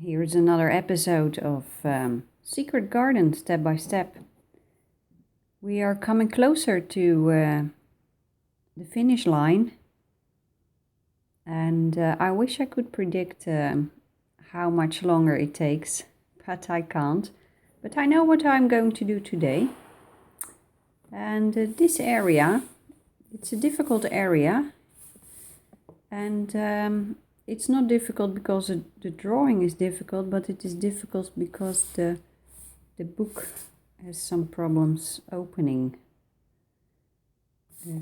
Here's another episode of Secret Garden Step by Step. We are coming closer to the finish line, and I wish I could predict how much longer it takes, but I can't. But I know what I'm going to do today. And this area, it's a difficult area, and it's not difficult because the drawing is difficult, but it is difficult because the book has some problems opening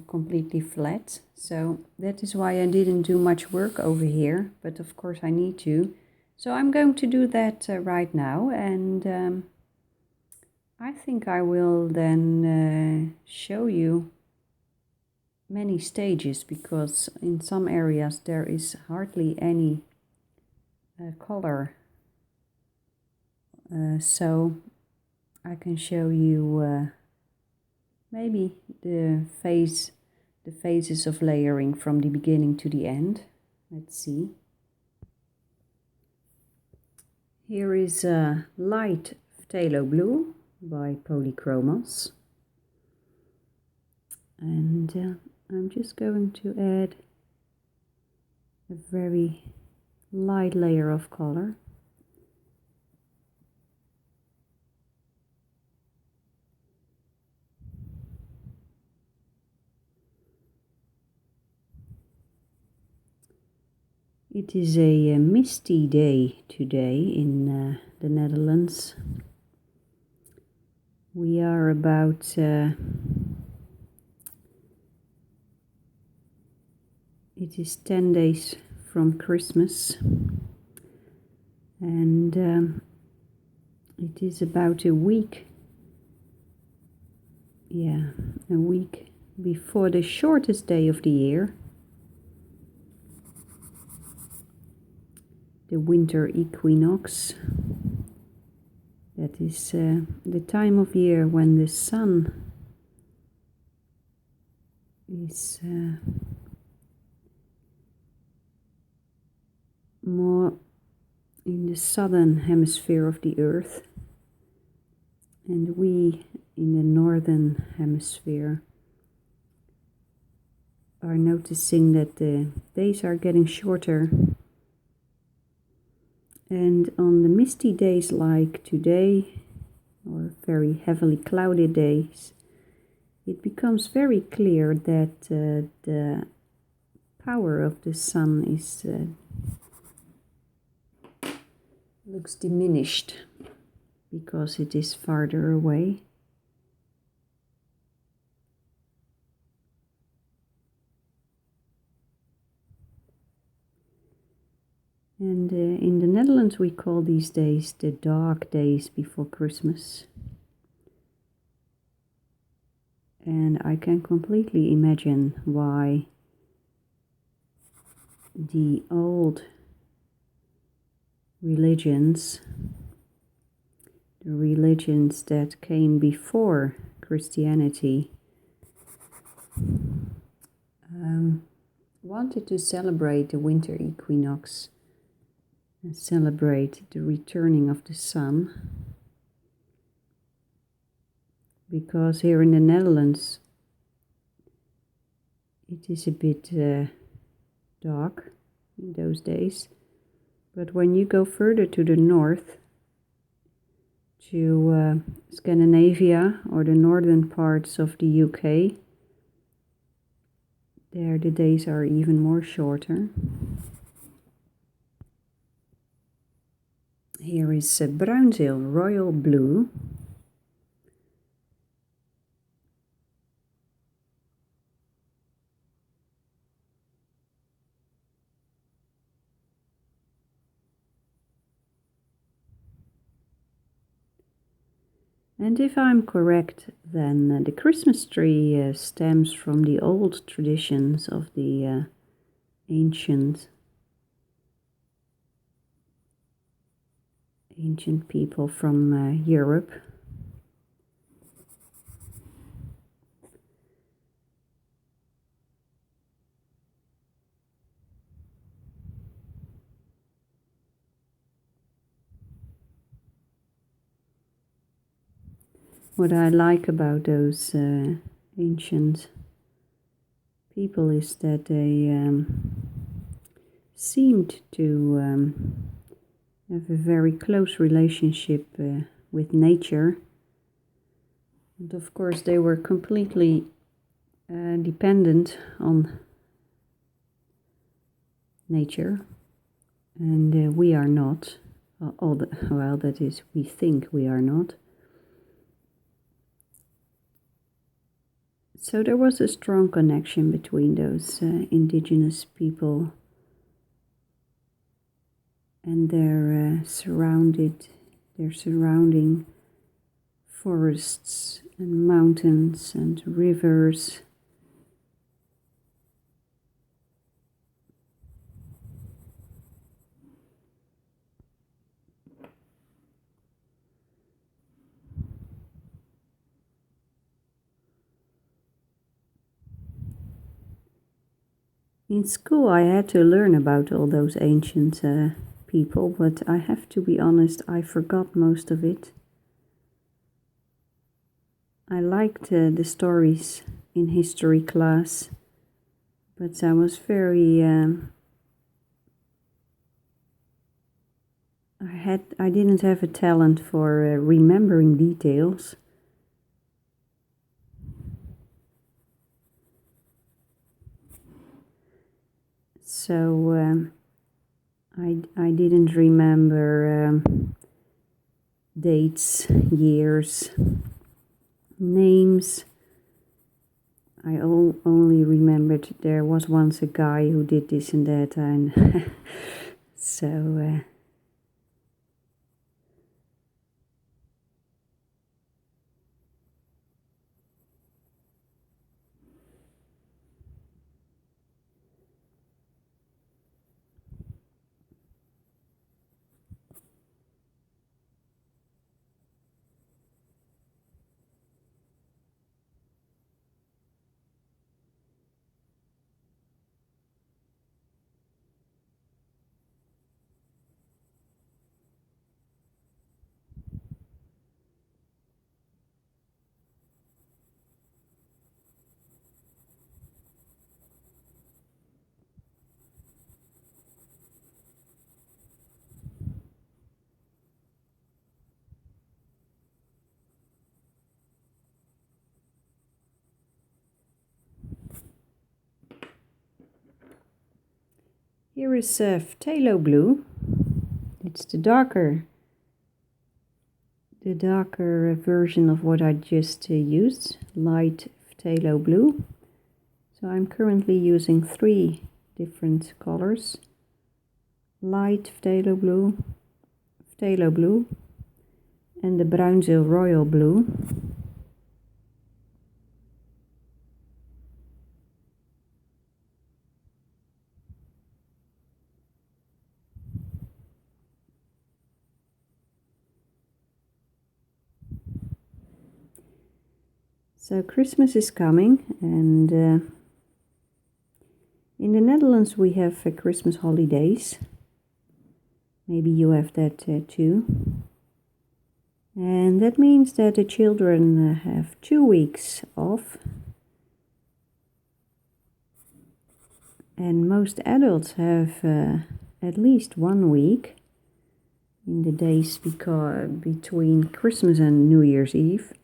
completely flat. So that is why I didn't do much work over here, but of course I need to. So I'm going to do that right now, and I think I will then show you many stages, because in some areas there is hardly any color, so I can show you maybe the phases of layering from the beginning to the end. Let's see. Here is Light Phthalo Blue by Polychromos, and I'm just going to add a very light layer of color. It is a misty day today in the Netherlands. We are about it is 10 days from Christmas, and it is about a week before the shortest day of the year, the winter equinox. That is the time of year when the sun is more in the southern hemisphere of the earth, and we in the northern hemisphere are noticing that the days are getting shorter. And on the misty days like today, or very heavily clouded days, it becomes very clear that the power of the sun is looks diminished because it is farther away. And in the Netherlands we call these days the dark days before Christmas. And I can completely imagine why the old religions, the religions that came before Christianity, wanted to celebrate the winter equinox and celebrate the returning of the sun, because here in the Netherlands it is a bit dark in those days. But when you go further to the north, to Scandinavia or the northern parts of the UK, there the days are even more shorter. Here is Bruinzeel Royal Blue. And if I'm correct, then the Christmas tree stems from the old traditions of the ancient people from Europe. What I like about those ancient people is that they seemed to have a very close relationship with nature. And of course, they were completely dependent on nature, and we are not. Well, that is, we think we are not. So there was a strong connection between those indigenous people and their surrounding forests and mountains and rivers. In school, I had to learn about all those ancient people, but I have to be honest, I forgot most of it. I liked the stories in history class, but I was very I didn't have a talent for remembering details. So I didn't remember dates, years, names. I only remembered there was once a guy who did this and that, and so here is phthalo blue. It's the darker version of what I just used, light phthalo blue. So I'm currently using 3 different colors: light phthalo blue, and the Bruinzeel royal blue. So Christmas is coming, and in the Netherlands we have Christmas holidays. Maybe you have that too. And that means that the children have 2 weeks off. And most adults have at least 1 week in the days between Christmas and New Year's Eve.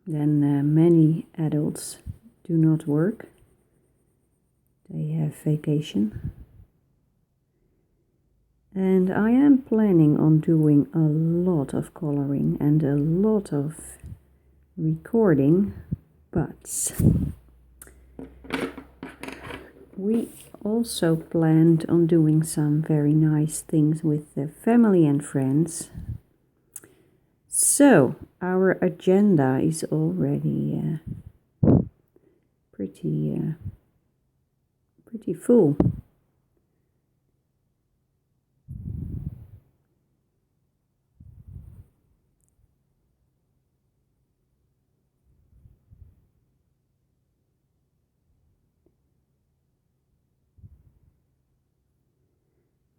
Then many adults do not work. They have vacation. And I am planning on doing a lot of coloring and a lot of recording, but we also planned on doing some very nice things with the family and friends. So our agenda is already pretty full.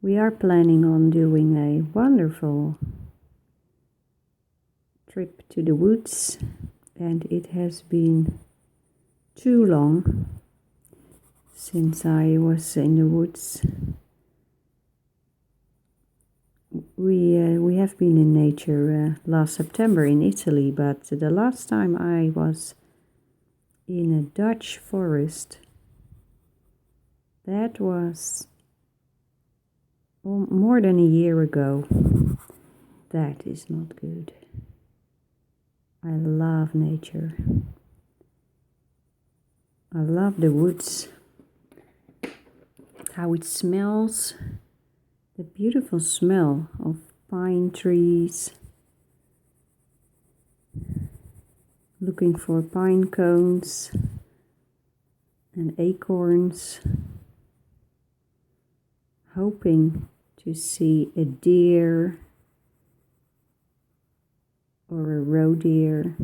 We are planning on doing a wonderful trip to the woods, and it has been too long since I was in the woods. We have been in nature last September in Italy, but the last time I was in a Dutch forest, that was more than a year ago. That is not good. I love nature. I love the woods, how it smells, the beautiful smell of pine trees, looking for pine cones and acorns, hoping to see a deer or a roe deer.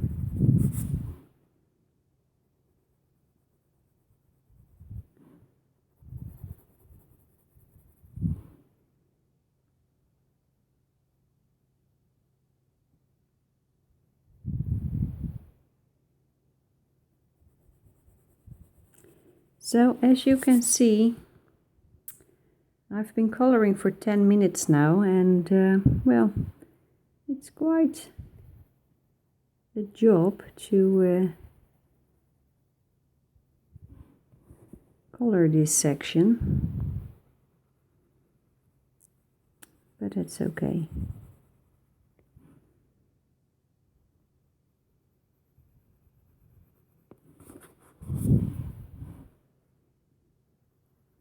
So as you can see, I've been coloring for 10 minutes now, and well, it's quite a job to color this section, but it's okay.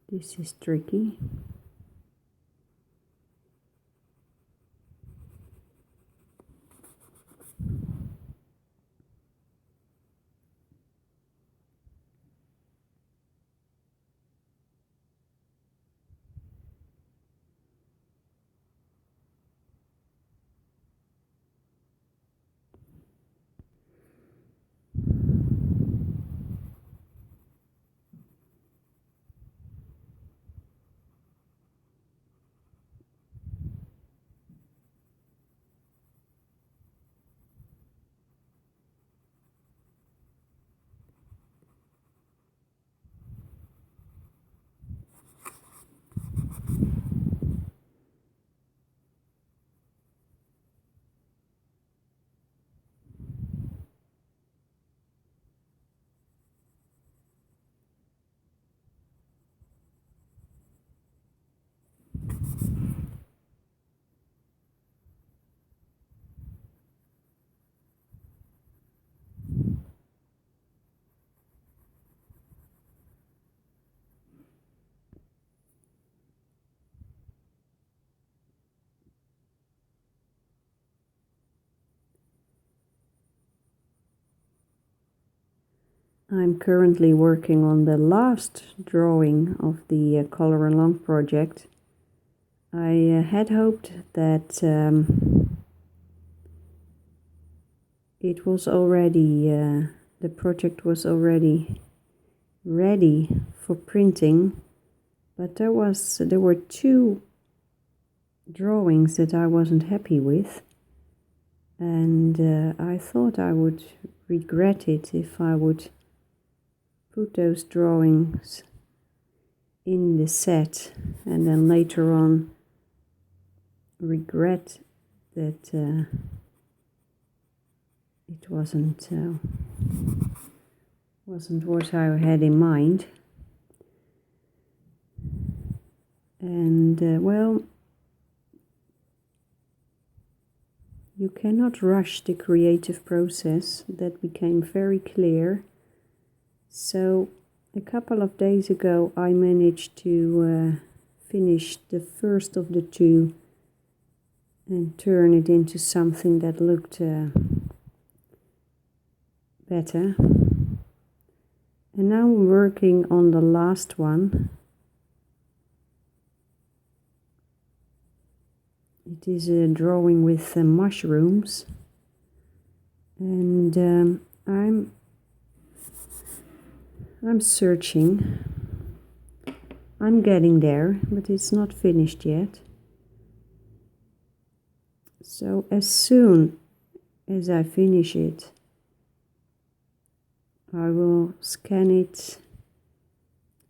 This is tricky. I'm currently working on the last drawing of the Color Along project. I had hoped that it was already, the project was already ready for printing, but there were two drawings that I wasn't happy with, and I thought I would regret it if I would put those drawings in the set and then later on regret that it wasn't what I had in mind. And well, you cannot rush the creative process. That became very clear. So a couple of days ago I managed to finish the first of the two and turn it into something that looked better. And now I'm working on the last one. It is a drawing with mushrooms, and I'm searching. I'm getting there, but it's not finished yet. So as soon as I finish it, I will scan it,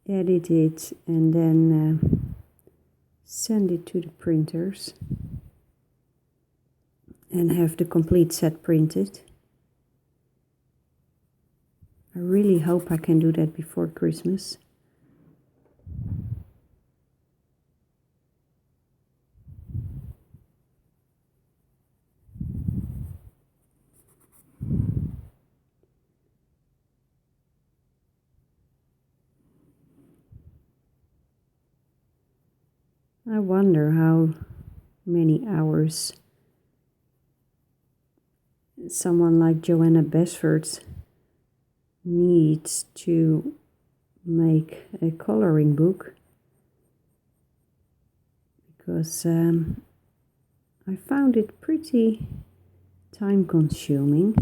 edit it, and then send it to the printers and have the complete set printed. I really hope I can do that before Christmas. I wonder how many hours someone like Joanna Basford needs to make a coloring book, because I found it pretty time consuming.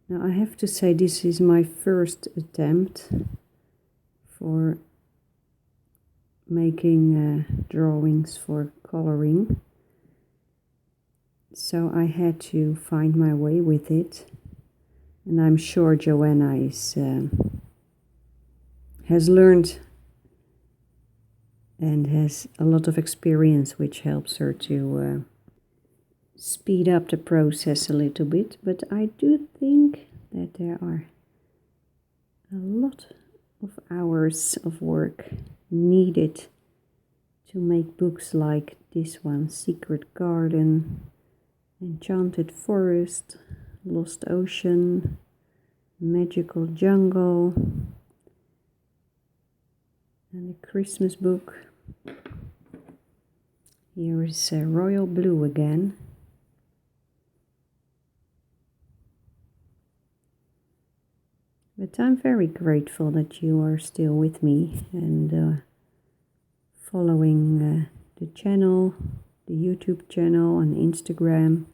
Now I have to say this is my first attempt for making drawings for coloring, so I had to find my way with it, and I'm sure Joanna has learned and has a lot of experience, which helps her to speed up the process a little bit. But I do think that there are a lot of hours of work needed to make books like this one: Secret Garden, Enchanted Forest, Lost Ocean, Magical Jungle, and a Christmas book. Here is Royal Blue again. But I'm very grateful that you are still with me and following the channel, the YouTube channel, and Instagram,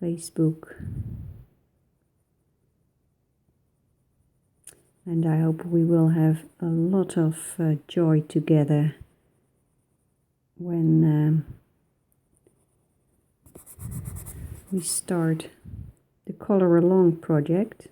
Facebook. And I hope we will have a lot of joy together when we start the Color Along project.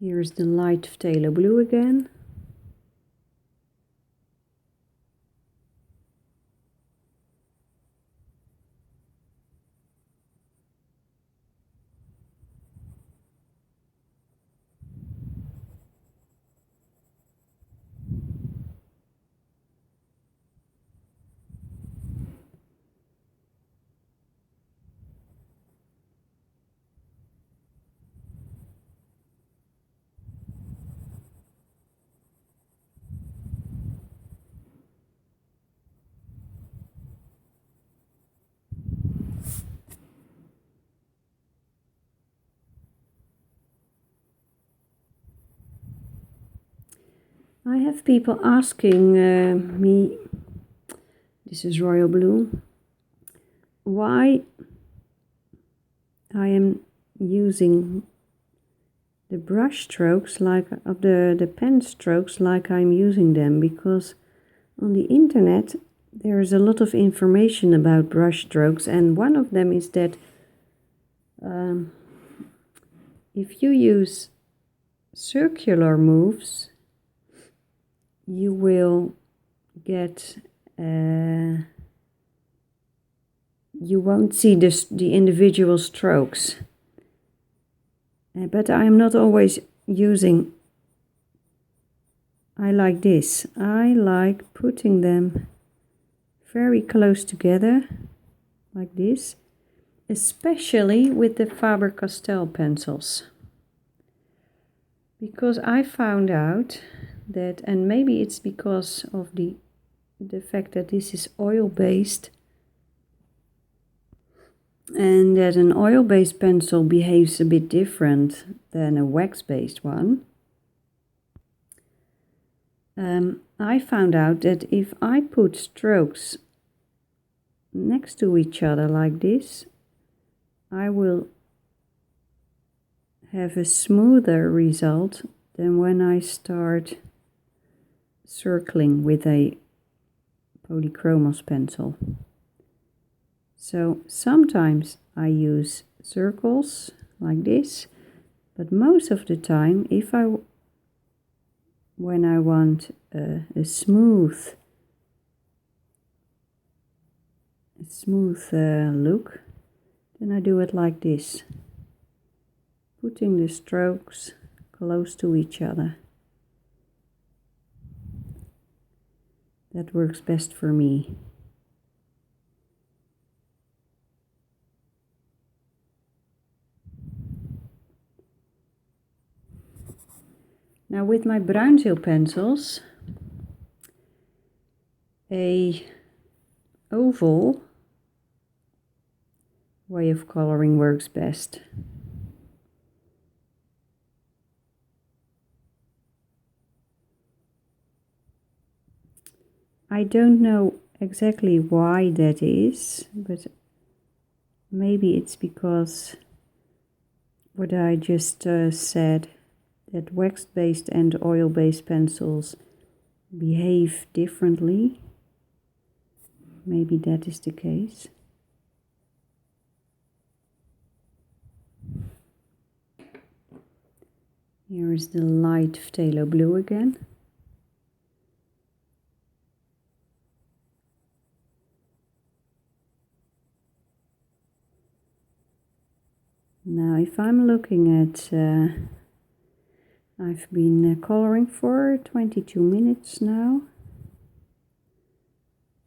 Here's the light phthalo blue again. I have people asking me, this is Royal Blue, why I am using the brush strokes like of the pen strokes like I'm using them, because on the internet there is a lot of information about brush strokes, and one of them is that if you use circular moves, you will get you won't see the individual strokes. But I am not always using, I like this. I like putting them very close together, like this, especially with the Faber-Castell pencils. Because I found out that, and maybe it's because of the fact that this is oil-based, and that an oil-based pencil behaves a bit different than a wax-based one. I found out that if I put strokes next to each other like this, I will have a smoother result than when I start circling with a polychromos pencil. So sometimes I use circles like this, but most of the time when I want a smooth look, then I do it like this, putting the strokes close to each other. That works best for me. Now with my Bruinzeel pencils, a oval way of coloring works best. I don't know exactly why that is, but maybe it's because what I just said, that wax-based and oil-based pencils behave differently. Maybe that is the case. Here is the light phthalo blue again. Now if I'm looking at, I've been coloring for 22 minutes now.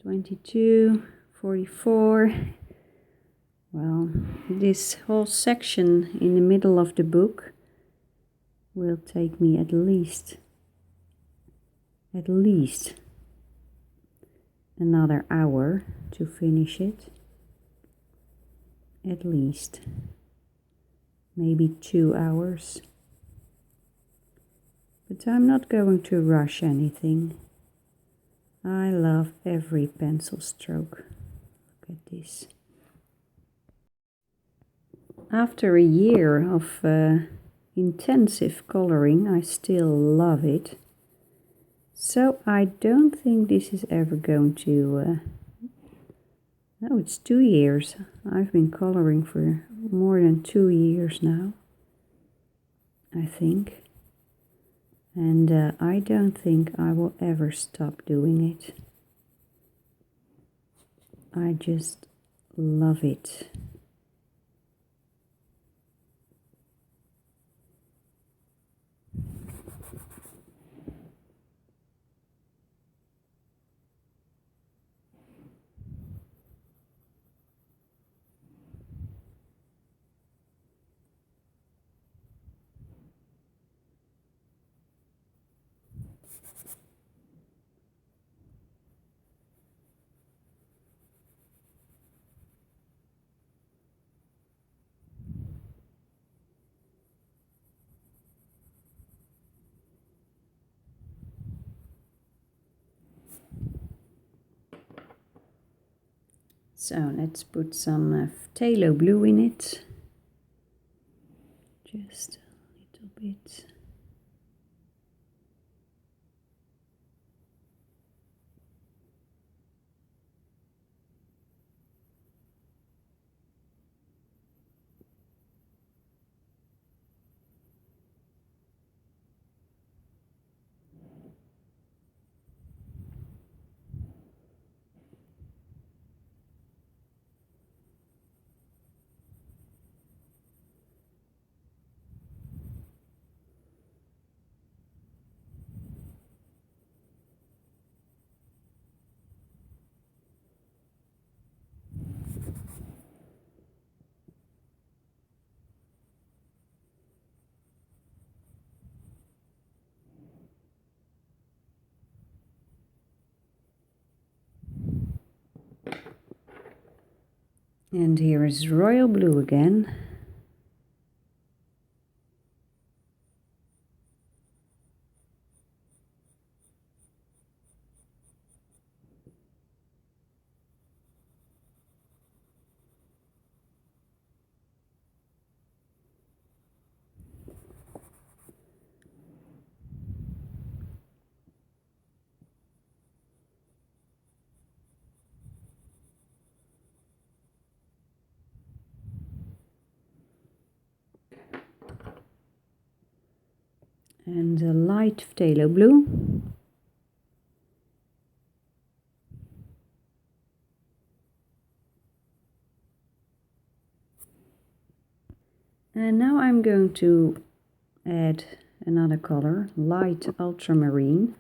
22, 44. Well, this whole section in the middle of the book will take me at least another hour to finish it. At least. Maybe 2 hours. But I'm not going to rush anything. I love every pencil stroke. Look at this. After a year of intensive coloring, I still love it. So I don't think this is ever going to... no, it's 2 years. I've been coloring for more than 2 years now, I think. And I don't think I will ever stop doing it. I just love it. So let's put some phthalo blue in it. Just a little bit. And here is royal blue again. and a light phthalo blue. And now I'm going to add another color, light ultramarine.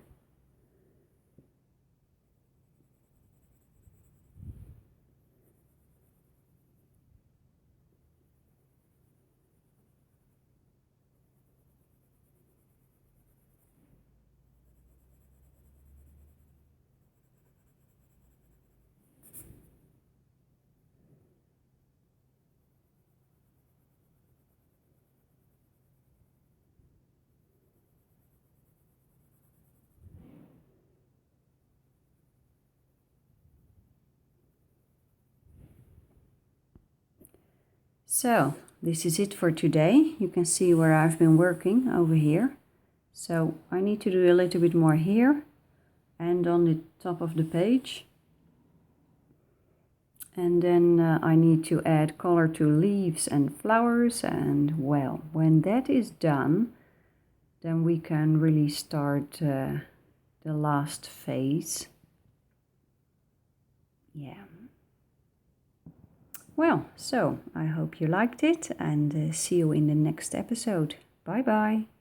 So this is it for today. You can see where I've been working over here. So I need to do a little bit more here and on the top of the page. And then I need to add color to leaves and flowers, and well, when that is done, then we can really start the last phase. Yeah. Well, so I hope you liked it, and see you in the next episode. Bye bye.